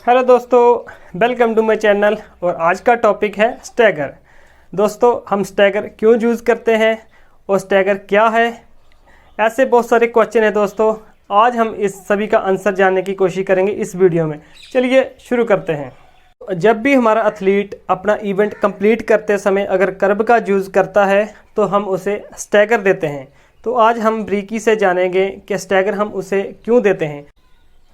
Hello दोस्तों, welcome to my channel. और आज का टॉपिक है स्टैगर। दोस्तों, हम स्टैगर क्यों यूज़ करते हैं और स्टैगर क्या है, ऐसे बहुत सारे क्वेश्चन हैं दोस्तों। आज हम इस सभी का आंसर जानने की कोशिश करेंगे इस वीडियो में। चलिए शुरू करते हैं। जब भी हमारा एथलीट अपना इवेंट कंप्लीट करते समय अगर कर्ब का यूज़ करता है तो हम उसे स्टैगर देते हैं। तो आज हम बारीकी से जानेंगे कि स्टैगर हम उसे क्यों देते हैं।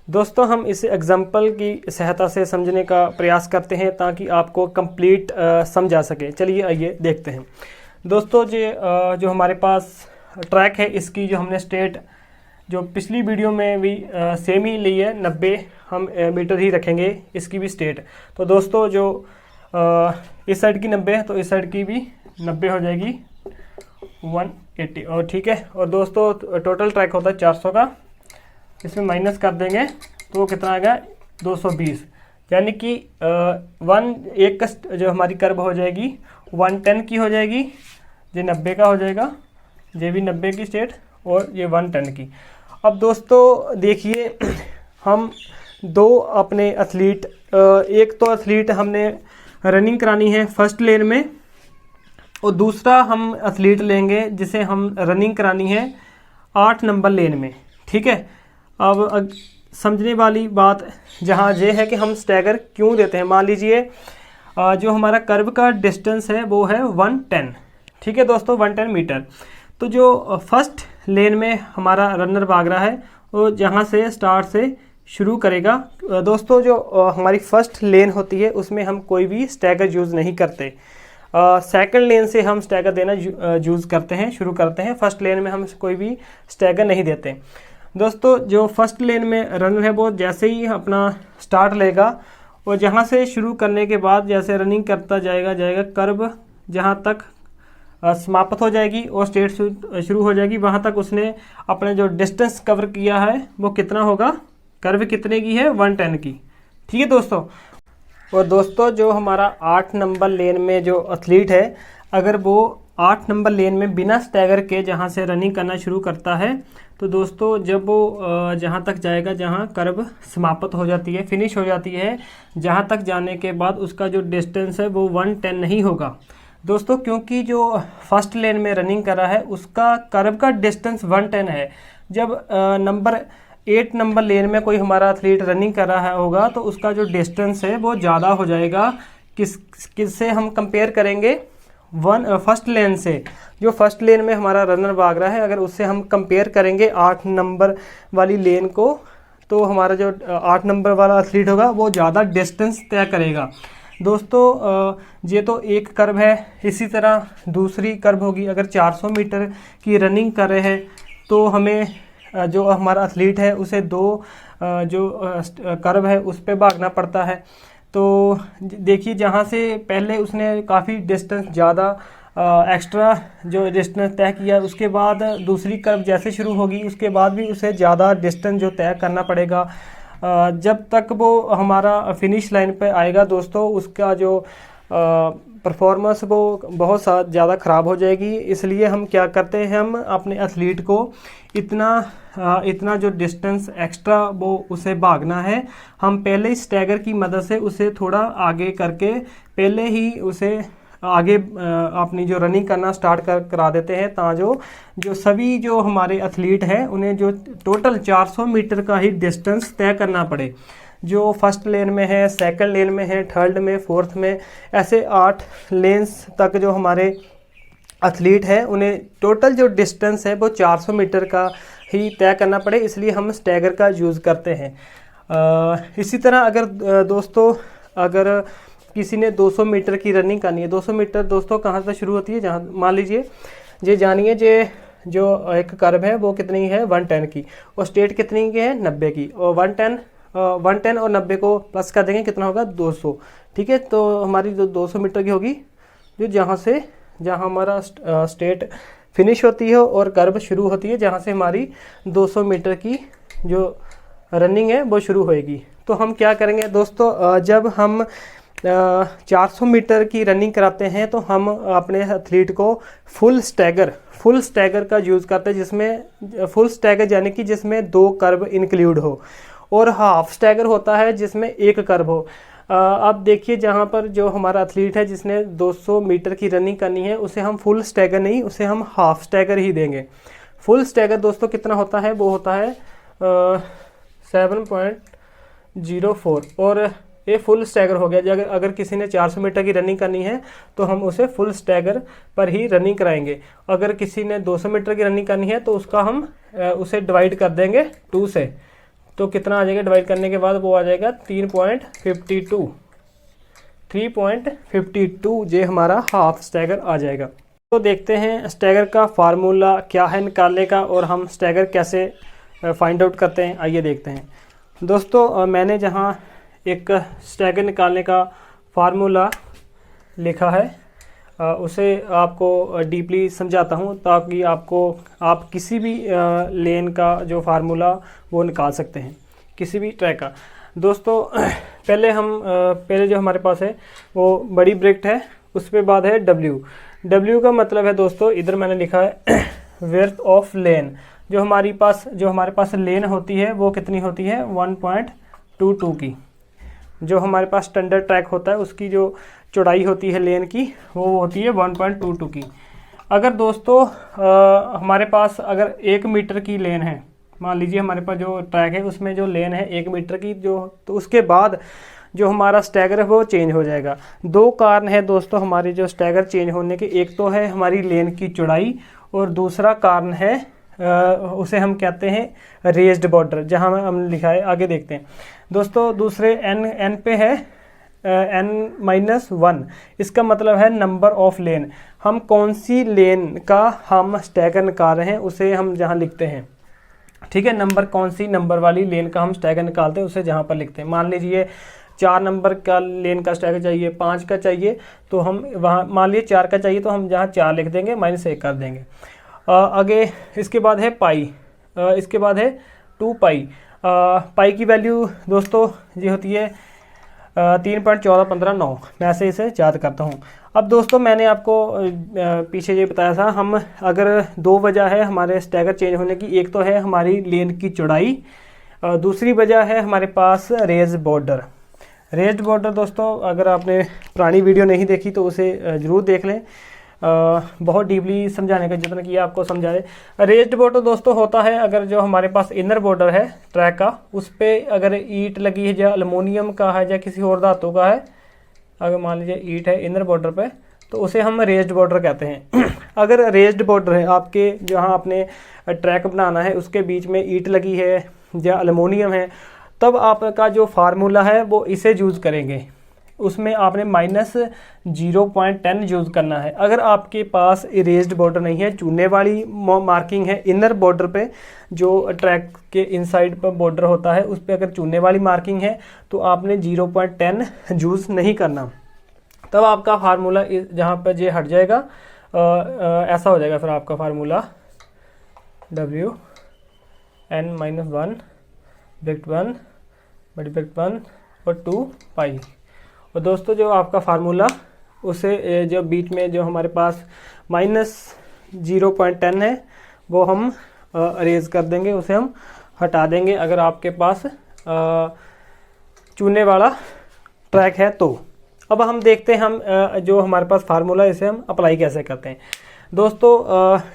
दोस्तों, हम इसे एग्जाम्पल की सहायता से समझने का प्रयास करते हैं ताकि आपको कंप्लीट समझ आ सके। चलिए आइए देखते हैं। दोस्तों, जो हमारे पास ट्रैक है, इसकी जो हमने स्टेट जो पिछली वीडियो में भी सेम ही ली है, 90 हम मीटर ही रखेंगे इसकी भी स्टेट। तो दोस्तों, जो इस साइड की 90 है तो इस साइड की भी 90 हो जाएगी 180। और ठीक है। और दोस्तों, टोटल ट्रैक होता है 400 का, इसमें माइनस कर देंगे तो कितना आएगा 220। यानी कि एक का जो हमारी कर्व हो जाएगी 110 की हो जाएगी, ये 90 का हो जाएगा, ये भी 90 की स्टेट और ये 110 की। अब दोस्तों देखिए, हम दो अपने एथलीट, एक तो एथलीट हमने रनिंग करानी है फर्स्ट लेन में और दूसरा हम एथलीट लेंगे जिसे हम रनिंग करानी है 8 नंबर लेन में। ठीक है। अब समझने वाली बात जहाँ ये है कि हम स्टैगर क्यों देते हैं। मान लीजिए जो हमारा कर्व का डिस्टेंस है वो है 110। ठीक है दोस्तों, 110 मीटर। तो जो फर्स्ट लेन में हमारा रनर भाग रहा है वो जहाँ से स्टार्ट से शुरू करेगा। दोस्तों, जो हमारी फर्स्ट लेन होती है उसमें हम कोई भी स्टैगर यूज़ नहीं करते। सेकंड लेन से हम स्टैगर देना यूज़ करते हैं, शुरू करते हैं। फर्स्ट लेन में हम कोई भी स्टैगर नहीं देते। दोस्तों, जो फर्स्ट लेन में रनर है वो जैसे ही अपना स्टार्ट लेगा और जहाँ से शुरू करने के बाद जैसे रनिंग करता जाएगा कर्व जहाँ तक समाप्त हो जाएगी और स्टेट शुरू हो जाएगी, वहाँ तक उसने अपने जो डिस्टेंस कवर किया है वो कितना होगा, कर्व कितने की है, 110 की। ठीक है दोस्तों। और दोस्तों, जो हमारा 8 नंबर लेन में जो एथलीट है, अगर वो 8 नंबर लेन में बिना स्टैगर के जहाँ से रनिंग करना शुरू करता है तो दोस्तों जब वो जहाँ तक जाएगा, जहाँ कर्व समाप्त हो जाती है, फिनिश हो जाती है, जहाँ तक जाने के बाद उसका जो डिस्टेंस है वो 110 नहीं होगा दोस्तों, क्योंकि जो फर्स्ट लेन में रनिंग कर रहा है उसका कर्व का डिस्टेंस 110 है। जब नंबर 8 नंबर लेन में कोई हमारा एथलीट रनिंग कर रहा होगा तो उसका जो डिस्टेंस है वो ज़्यादा हो जाएगा। किससे हम कंपेयर करेंगे, फर्स्ट लेन से। जो फर्स्ट लेन में हमारा रनर भाग रहा है, अगर उससे हम कंपेयर करेंगे 8 नंबर वाली लेन को, तो हमारा जो 8 नंबर वाला एथलीट होगा वो ज़्यादा डिस्टेंस तय करेगा। दोस्तों, ये तो एक कर्व है। इसी तरह दूसरी कर्व होगी। अगर 400 मीटर की रनिंग कर रहे हैं तो हमें जो हमारा एथलीट है उसे दो जो कर्व है उस पर भागना पड़ता है। तो देखिए, जहाँ से पहले उसने काफ़ी डिस्टेंस ज़्यादा एक्स्ट्रा जो डिस्टेंस तय किया, उसके बाद दूसरी कर्व जैसे शुरू होगी उसके बाद भी उसे ज़्यादा डिस्टेंस जो तय करना पड़ेगा। जब तक वो हमारा फिनिश लाइन पे आएगा दोस्तों, उसका जो परफॉर्मेंस वो बहुत ज़्यादा ख़राब हो जाएगी। इसलिए हम क्या करते हैं, हम अपने एथलीट को इतना जो डिस्टेंस एक्स्ट्रा वो उसे भागना है, हम पहले ही स्टैगर की मदद से उसे थोड़ा आगे करके पहले ही उसे आगे अपनी जो रनिंग करना स्टार्ट करा देते हैं, जो सभी जो हमारे एथलीट हैं उन्हें जो टोटल 400 मीटर का ही डिस्टेंस तय करना पड़े। जो फर्स्ट लेन में है, सेकंड लेन में है, थर्ड में, फोर्थ में, ऐसे 8 लेन्स तक जो हमारे एथलीट हैं उन्हें टोटल जो डिस्टेंस है वो 400 मीटर का ही तय करना पड़े। इसलिए हम स्टैगर का यूज़ करते हैं। इसी तरह अगर दोस्तों, अगर किसी ने 200 मीटर की रनिंग करनी है, 200 मीटर दोस्तों कहाँ से शुरू होती है, जहाँ मान लीजिए ये जानिए, जो एक कर्व है वो कितनी है, 110 की, और स्टेट कितनी की है, 90 की। और 110 और 90 को प्लस कर देंगे, कितना होगा, 200। ठीक है। तो हमारी जो 200 मीटर की होगी, जो जहाँ हमारा स्टेट फिनिश होती है और कर्व शुरू होती है, जहाँ से हमारी 200 मीटर की जो रनिंग है वो शुरू होएगी। तो हम क्या करेंगे दोस्तों, जब हम 400 मीटर की रनिंग कराते हैं तो हम अपने एथलीट को फुल स्टैगर का यूज़ करते हैं, जिसमें फुल स्टैगर यानी कि जिसमें 2 कर्व इंक्लूड हो। और हाफ स्टैगर होता है जिसमें एक कर्व हो। अब देखिए जहाँ पर जो हमारा एथलीट है जिसने 200 मीटर की रनिंग करनी है, उसे हम फुल स्टैगर नहीं, उसे हम हाफ स्टैगर ही देंगे। फुल स्टैगर दोस्तों कितना होता है, वो होता है 7.04, और ये फुल स्टैगर हो गया। अगर किसी ने 400 मीटर की रनिंग करनी है तो हम उसे फुल स्टैगर पर ही रनिंग कराएंगे। अगर किसी ने 200 मीटर की रनिंग करनी है तो उसका हम उसे डिवाइड कर देंगे 2 से, तो कितना आ जाएगा डिवाइड करने के बाद, वो आ जाएगा 3.52 ये हमारा हाफ स्टैगर आ जाएगा। तो देखते हैं स्टैगर का फार्मूला क्या है निकालने का, और हम स्टैगर कैसे फाइंड आउट करते हैं, आइए देखते हैं। दोस्तों मैंने जहाँ एक स्टैगर निकालने का फार्मूला लिखा है उसे आपको डीपली समझाता हूँ, ताकि आप किसी भी लेन का जो फार्मूला वो निकाल सकते हैं, किसी भी ट्रैक का। दोस्तों पहले जो हमारे पास है वो बड़ी ब्रैकेट है, उस पे बाद है W का मतलब है दोस्तों, इधर मैंने लिखा है विड्थ ऑफ लेन। जो हमारे पास लेन होती है वो कितनी होती है, 1.22 की। जो हमारे पास स्टैंडर्ड ट्रैक होता है उसकी जो चौड़ाई होती है लेन की वो होती है 1.22 की। अगर दोस्तों हमारे पास अगर 1 मीटर की लेन है, मान लीजिए हमारे पास जो ट्रैक है उसमें जो लेन है 1 मीटर की, तो उसके बाद जो हमारा स्टैगर है वो चेंज हो जाएगा। 2 कारण है दोस्तों हमारी जो स्टैगर चेंज होने के, एक तो है हमारी लेन की चौड़ाई, और दूसरा कारण है उसे हम कहते हैं रेज्ड बॉर्डर, जहां हमने लिखा है, आगे देखते हैं दोस्तों। दूसरे n पे है n-1, इसका मतलब है नंबर ऑफ लेन। हम कौन सी लेन का हम स्टैगर निकाल रहे हैं उसे हम जहां लिखते हैं, ठीक है, कौन सी नंबर वाली लेन का हम स्टैगर निकालते हैं उसे जहां पर लिखते हैं। मान लीजिए 4 नंबर का लेन का स्टैगर चाहिए, 5 का चाहिए, तो हम वहाँ मान लीजिए 4 का चाहिए तो हम जहाँ 4 लिख देंगे, -1 कर देंगे। आगे इसके बाद है पाई, इसके बाद है 2 पाई। पाई की वैल्यू दोस्तों ये होती है 3.14159। मैं ऐसे इसे याद करता हूँ। अब दोस्तों मैंने आपको पीछे ये बताया था, हम अगर 2 वजह है हमारे स्टैगर चेंज होने की, एक तो है हमारी लेन की चौड़ाई, दूसरी वजह है हमारे पास रेज्ड बॉर्डर। दोस्तों अगर आपने पुरानी वीडियो नहीं देखी तो उसे ज़रूर देख लें, बहुत डीपली समझाने का जतन किया आपको समझाए। रेज्ड बॉर्डर दोस्तों होता है अगर जो हमारे पास इनर बॉर्डर है ट्रैक का, उस पर अगर ईंट लगी है, या एल्युमिनियम का है या किसी और धातु का है, अगर मान लीजिए ईंट है इनर बॉर्डर पे, तो उसे हम रेज्ड बॉर्डर कहते हैं। अगर रेज्ड बॉर्डर है आपके, जहाँ आपने ट्रैक बनाना है उसके बीच में ईंट लगी है या एल्युमिनियम है, तब आपका जो फार्मूला है वो इसे यूज़ करेंगे, उसमें आपने -0.10 यूज़ करना है। अगर आपके पास इरेज्ड बॉर्डर नहीं है, चूने वाली मार्किंग है इनर बॉर्डर पे, जो ट्रैक के इनसाइड पर बॉर्डर होता है उस पर अगर चूने वाली मार्किंग है तो आपने 0.10 यूज़ नहीं करना, तब आपका फार्मूला जहाँ पर ये हट जाएगा, ऐसा हो जाएगा फिर आपका फार्मूला WN-1 ब्रैकेट 1 बड़ी ब्रैकेट 1 और 2 पाई। और दोस्तों जो आपका फार्मूला उसे जो बीच में जो हमारे पास -0.10 है वो हम अरेज कर देंगे, उसे हम हटा देंगे अगर आपके पास चूने वाला ट्रैक है तो। अब हम देखते हैं हम जो हमारे पास फार्मूला इसे हम अप्लाई कैसे करते हैं। दोस्तों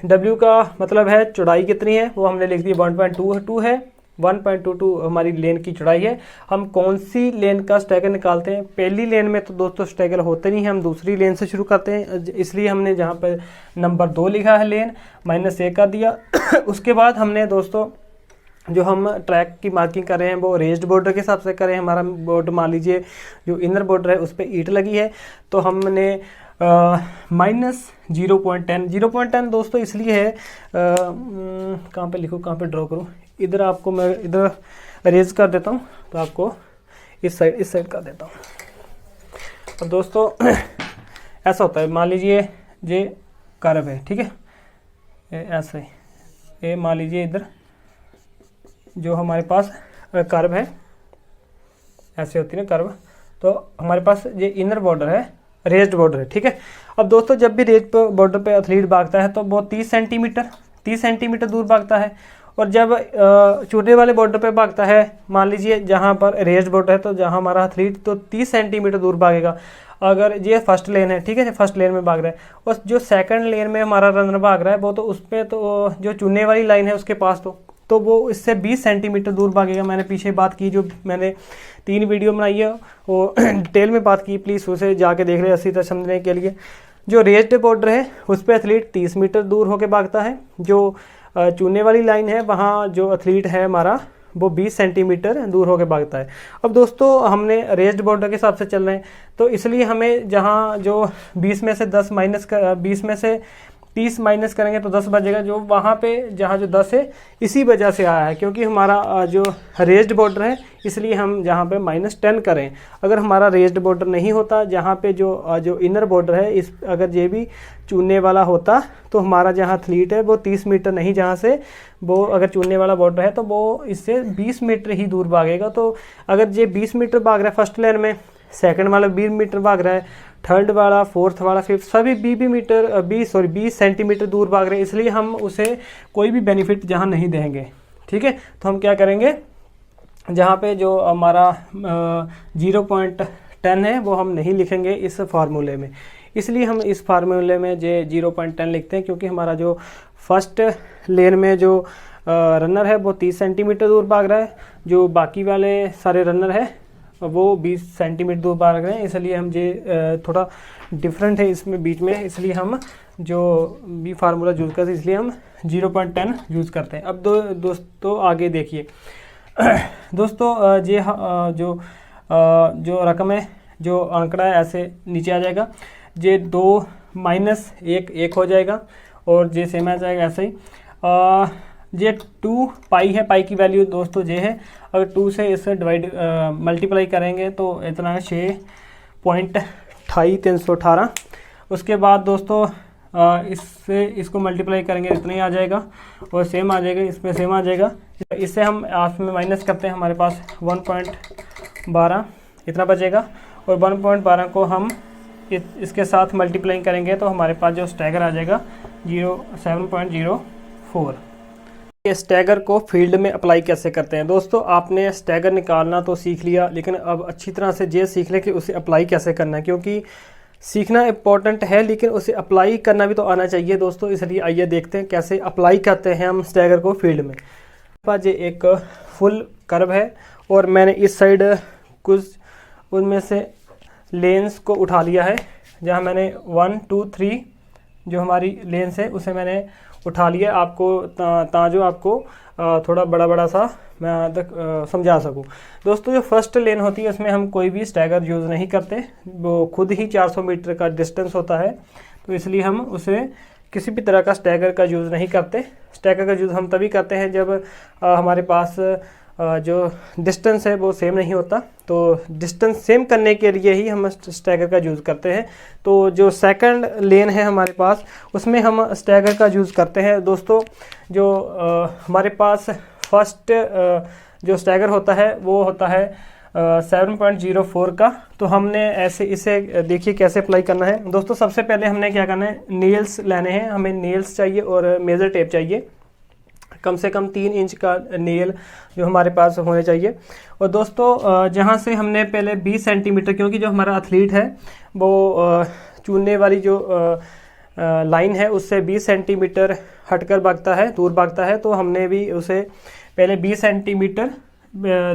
W का मतलब है चौड़ाई कितनी है, वो हमने लिख दी 1.22 है, 1.22 हमारी लेन की चौड़ाई है। हम कौन सी लेन का स्टैगर निकालते हैं, पहली लेन में तो दोस्तों स्टैगर होते नहीं हैं, हम दूसरी लेन से शुरू करते हैं, इसलिए हमने जहाँ पर नंबर 2 लिखा है लेन -1 कर दिया। उसके बाद हमने दोस्तों जो हम ट्रैक की मार्किंग कर रहे हैं वो रेज्ड बॉर्डर के हिसाब से करें। हमारा बॉर्डर मान लीजिए जो इनर बॉर्डर है उस पर ईंट लगी है, तो हमने -0.10 दोस्तों इसलिए है, कहाँ पे लिखूँ, कहाँ पे ड्रॉ करूँ, इधर आपको मैं इधर रेज कर देता हूँ, तो आपको इस साइड कर देता हूँ। अब दोस्तों ऐसा होता है, मान लीजिए ये कर्व है, ठीक है, ऐसे ये मान लीजिए इधर जो हमारे पास कर्व है, ऐसे होती है ना कर्व, तो हमारे पास ये इनर बॉर्डर है, रेज्ड बॉर्डर है, ठीक है। अब दोस्तों जब भी रेज्ड बॉर्डर पे एथलीट भागता है तो वो 30 सेंटीमीटर दूर भागता है, और जब चूने वाले बॉर्डर पे भागता है, मान लीजिए जहाँ पर रेस्ड बॉर्डर है, तो जहाँ हमारा एथलीट तो 30 सेंटीमीटर दूर भागेगा। अगर ये फर्स्ट लेन है, ठीक है, फर्स्ट लेन में भाग रहा है, और जो सेकंड लेन में हमारा रनर भाग रहा है वो तो उसमें तो जो चुनने वाली लाइन है उसके पास तो वो इससे 20 सेंटीमीटर दूर भागेगा। मैंने पीछे बात की, जो मैंने 3 वीडियो बनाई है वो डिटेल में बात की, प्लीज़ उसे जाके देख ले अच्छी तरह समझने के लिए। जो रेस्ड बॉर्डर है उस पर एथलीट 30 मीटर दूर होकर भागता है, जो चुनने वाली लाइन है वहाँ जो एथलीट है हमारा वो 20 सेंटीमीटर दूर होकर भागता है। अब दोस्तों हमने रेस्ड बॉर्डर के हिसाब से चल रहे हैं, तो इसलिए हमें जहाँ जो 20 में से 10 माइनस 20 में से 30 माइनस करेंगे तो 10 बचेगा, जो वहाँ पे जहाँ जो 10 है इसी वजह से आया है, क्योंकि हमारा जो रेस्ड बॉर्डर है इसलिए हम जहाँ पे -10 करें। अगर हमारा रेस्ड बॉर्डर नहीं होता, जहाँ पे जो इनर बॉर्डर है इस अगर ये भी चुनने वाला होता तो हमारा जहाँ एथलीट है वो 30 मीटर नहीं, जहाँ से वो अगर चुनने वाला बॉर्डर है तो वो इससे 20 मीटर ही दूर भागेगा। तो अगर ये 20 मीटर भाग रहा है फर्स्ट लेन में, सेकंड वाला 20 मीटर भाग रहा है, थर्ड वाला, फोर्थ वाला, फिफ्थ, सभी 20 सेंटीमीटर दूर भाग रहे हैं, इसलिए हम उसे कोई भी बेनिफिट जहाँ नहीं देंगे। ठीक है, तो हम क्या करेंगे, जहाँ पे जो हमारा 0.10 है वो हम नहीं लिखेंगे इस फार्मूले में, इसलिए हम इस फार्मूले में 0.10 लिखते हैं, क्योंकि हमारा जो फर्स्ट लेन में जो रनर है वो 30 सेंटीमीटर दूर भाग रहा है, जो बाकी वाले सारे रनर है वो 20 सेंटीमीटर दूर भाग रहे हैं, इसलिए हम ये थोड़ा डिफरेंट है इसमें बीच में, इसलिए हम जो भी फार्मूला यूज़ करते हैं इसलिए हम 0.10 यूज़ करते हैं। अब दोस्तों आगे देखिए दोस्तों, ये जो रकम है, जो आंकड़ा है ऐसे नीचे आ जाएगा, ये 2 माइनस 1 हो जाएगा और ये सेम आ जाएगा ऐसे ही। ये 2 पाई है, पाई की वैल्यू दोस्तों ये है, अगर 2 से इसे मल्टीप्लाई करेंगे तो इतना 6.28318। उसके बाद दोस्तों इससे इसको मल्टीप्लाई करेंगे इतना ही आ जाएगा और सेम आ जाएगा, इसमें सेम आ जाएगा। इससे हम आप में माइनस करते हैं, हमारे पास 1.12 इतना बचेगा, और 1.12 को हम इसके साथ मल्टीप्लाई करेंगे तो हमारे पास जो स्टैगर आ जाएगा 7.04। स्टैगर को फील्ड में अप्लाई कैसे करते हैं दोस्तों, आपने स्टैगर निकालना तो सीख लिया, लेकिन अब अच्छी तरह से ये सीख लें कि उसे अप्लाई कैसे करना है, क्योंकि सीखना इम्पोर्टेंट है लेकिन उसे अप्लाई करना भी तो आना चाहिए दोस्तों। इसलिए आइए देखते हैं कैसे अप्लाई करते हैं हम स्टैगर को फील्ड में। पास ये एक फुल कर्व है और मैंने इस साइड कुछ उनमें से लेंस को उठा लिया है, जहाँ मैंने 1 2 3 जो हमारी लेंस है उसे मैंने उठा लिया, आपको जो आपको थोड़ा बड़ा सा मैं तक समझा सकूं। दोस्तों जो फर्स्ट लेन होती है उसमें हम कोई भी स्टैगर यूज़ नहीं करते, वो खुद ही 400 मीटर का डिस्टेंस होता है, तो इसलिए हम उसे किसी भी तरह का स्टैगर का यूज़ नहीं करते। स्टैगर का यूज़ हम तभी करते हैं जब हमारे पास जो डिस्टेंस है वो सेम नहीं होता, तो डिस्टेंस सेम करने के लिए ही हम स्टैगर का यूज़ करते हैं। तो जो सेकंड लेन है हमारे पास उसमें हम स्टैगर का यूज़ करते हैं दोस्तों। जो हमारे पास फर्स्ट जो स्टैगर होता है वो होता है 7.04 का, तो हमने ऐसे इसे देखिए कैसे अप्लाई करना है दोस्तों। सबसे पहले हमने क्या करना है, नेल्स लेने हैं, हमें नेल्स चाहिए और मेज़र टेप चाहिए, कम से कम 3 इंच का नेल जो हमारे पास होने चाहिए। और दोस्तों जहाँ से हमने पहले 20 सेंटीमीटर, क्योंकि जो हमारा एथलीट है वो चुनने वाली जो लाइन है उससे 20 सेंटीमीटर हटकर भागता है, दूर भागता है, तो हमने भी उसे पहले 20 सेंटीमीटर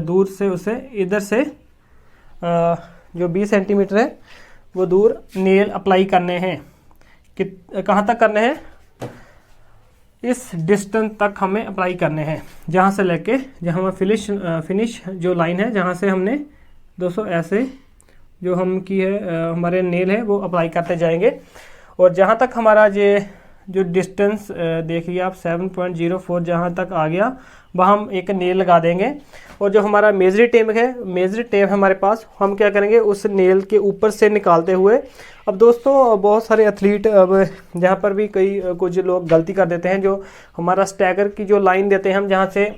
दूर से उसे इधर से जो 20 सेंटीमीटर है वो दूर नेल अप्लाई करने हैं। कहाँ तक करने हैं, इस डिस्टेंस तक हमें अप्लाई करने हैं, जहाँ से लेके जहाँ हमें फिनिश जो लाइन है जहाँ से हमने दोस्तों ऐसे जो हम की है हमारे नेल है वो अप्लाई करते जाएंगे। और जहाँ तक हमारा ये जो डिस्टेंस देखिए आप 7.04 जहाँ तक आ गया वहाँ हम एक नेल लगा देंगे। और जो हमारा मेजरी टेप है, मेजरी टेप हमारे पास, हम क्या करेंगे उस नेल के ऊपर से निकालते हुए। अब दोस्तों बहुत सारे एथलीट अब जहाँ पर भी कुछ लोग गलती कर देते हैं, जो हमारा स्टैगर की जो लाइन देते हैं हम, जहाँ से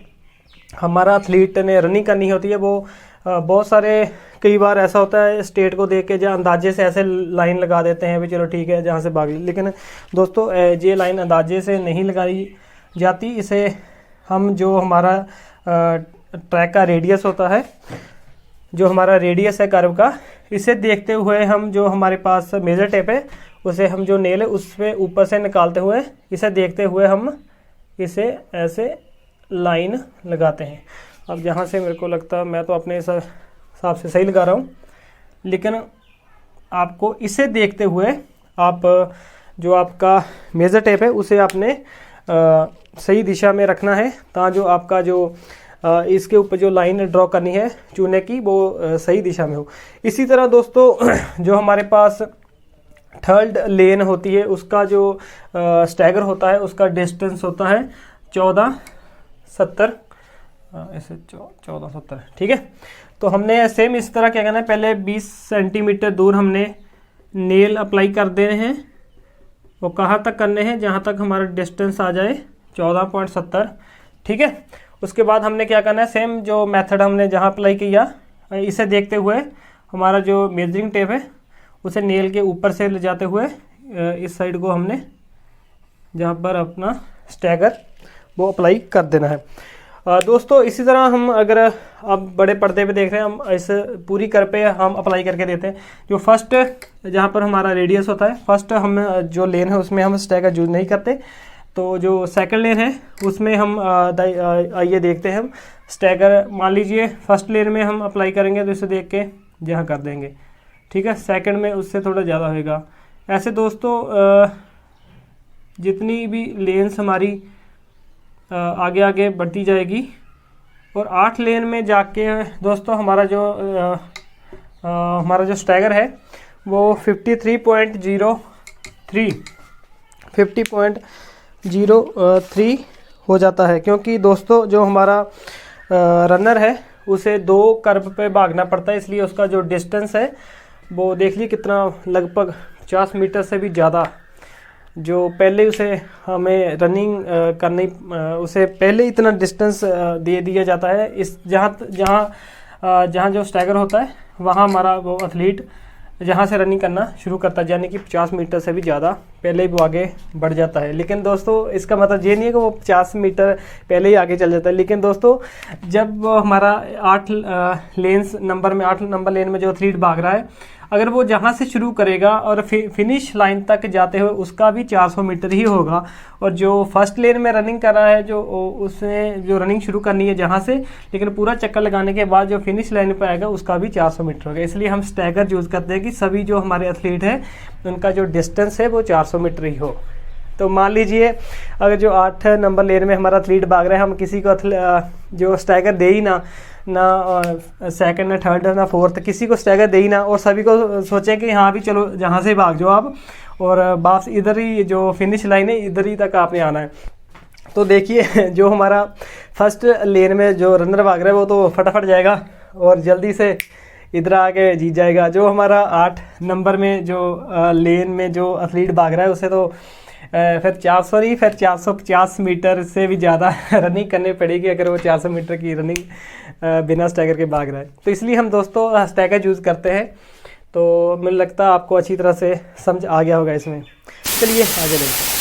हमारा एथलीट ने रनिंग करनी होती है, वो बहुत सारे कई बार ऐसा होता है स्टेट को देख के जहाँ अंदाजे से ऐसे लाइन लगा देते हैं भी चलो ठीक है जहाँ से भाग ली, लेकिन दोस्तों ये लाइन अंदाजे से नहीं लगाई जाती, इसे हम जो हमारा ट्रैक का रेडियस होता है, जो हमारा रेडियस है कर्व का, इसे देखते हुए हम जो हमारे पास मेजर टेप है उसे हम जो नेल है उस पर ऊपर से निकालते हुए इसे देखते हुए हम इसे ऐसे लाइन लगाते हैं। अब जहाँ से मेरे को लगता है, मैं तो अपने हिसाब से सही लगा रहा हूँ, लेकिन आपको इसे देखते हुए आप जो आपका मेजर टेप है उसे आपने सही दिशा में रखना है, ताकि जो आपका जो इसके ऊपर जो लाइन ड्रॉ करनी है चूने की वो सही दिशा में हो। इसी तरह दोस्तों जो हमारे पास थर्ड लेन होती है उसका जो स्टैगर होता है उसका डिस्टेंस होता है 1470, ऐसे 1470, ठीक है। तो हमने सेम इस तरह क्या करना है, पहले 20 सेंटीमीटर दूर हमने नेल अप्लाई कर देने हैं। वो कहाँ तक करने हैं, जहाँ तक हमारा डिस्टेंस आ जाए 14.70, ठीक है। उसके बाद हमने क्या करना है, सेम जो मेथड हमने जहाँ अप्लाई किया इसे देखते हुए हमारा जो मेजरिंग टेप है उसे नेल के ऊपर से ले जाते हुए इस साइड को हमने जहाँ पर अपना स्टैगर वो अप्लाई कर देना है। दोस्तों इसी तरह हम अगर अब बड़े पर्दे पे देख रहे हैं, हम इस पूरी कर पे हम अप्लाई करके देते हैं। जो फर्स्ट जहाँ पर हमारा रेडियस होता है, फर्स्ट हम जो लेन है उसमें हम स्टैगर यूज नहीं करते। तो जो सेकंड लेन है उसमें हम आइए देखते हैं हम स्टैगर। मान लीजिए फर्स्ट लेन में हम अप्लाई करेंगे तो इसे देख के यहाँ कर देंगे, ठीक है। सेकंड में उससे थोड़ा ज़्यादा होगा। ऐसे दोस्तों जितनी भी लेन्स हमारी आगे आगे बढ़ती जाएगी और 8 लेन में जाके दोस्तों हमारा जो स्टैगर है वो 50.03 हो जाता है, क्योंकि दोस्तों जो हमारा रनर है उसे 2 कर्व पे भागना पड़ता है, इसलिए उसका जो डिस्टेंस है वो देख लीजिए कितना, लगभग 50 मीटर से भी ज़्यादा। जो पहले उसे हमें रनिंग करनी, उसे पहले इतना डिस्टेंस दे दिया जाता है। इस जहाँ जो स्टैगर होता है वहाँ हमारा वो एथलीट जहाँ से रनिंग करना शुरू करता है, यानी कि 50 मीटर से भी ज़्यादा पहले ही वो आगे बढ़ जाता है। लेकिन दोस्तों इसका मतलब ये नहीं है कि वो 50 मीटर पहले ही आगे चल जाता है। लेकिन दोस्तों जब हमारा 8 लेन्स नंबर में 8 नंबर लेन में जो एथलीट भाग रहा है, अगर वो जहाँ से शुरू करेगा और फिनिश लाइन तक जाते हुए उसका भी 400 मीटर ही होगा, और जो फर्स्ट लेन में रनिंग कर रहा है जो उसने जो रनिंग शुरू करनी है जहाँ से, लेकिन पूरा चक्कर लगाने के बाद जो फिनिश लाइन पर आएगा उसका भी 400 मीटर होगा। इसलिए हम स्टैगर यूज़ करते हैं कि सभी जो हमारे एथलीट हैं उनका जो डिस्टेंस है वो 400 मीटर ही हो। तो मान लीजिए अगर जो 8 नंबर लेन में हमारा एथलीट भाग रहा है, हम किसी को जो स्टैगर दे ही ना सेकंड ना थर्ड ना फोर्थ, किसी को स्टैगर दे ही ना, और सभी को सोचें कि हाँ भी चलो जहाँ से भाग जाओ आप, और वापस इधर ही जो फिनिश लाइन है इधर ही तक आपने आना है। तो देखिए जो हमारा फर्स्ट लेन में जो रनर भाग रहा है वो तो फटाफट जाएगा और जल्दी से इधर आके जीत जाएगा। जो हमारा 8 नंबर में जो लेन में जो एथलीट भाग रहा है उसे तो फिर 400 नहीं, फिर 450 मीटर से भी ज़्यादा रनिंग करनी पड़ेगी अगर वो 400 मीटर की रनिंग बिना स्टैगर के भाग रहा है। तो इसलिए हम दोस्तों स्टैगर यूज़ करते हैं। तो मुझे लगता है आपको अच्छी तरह से समझ आ गया होगा इसमें। चलिए आगे बढ़ते हैं।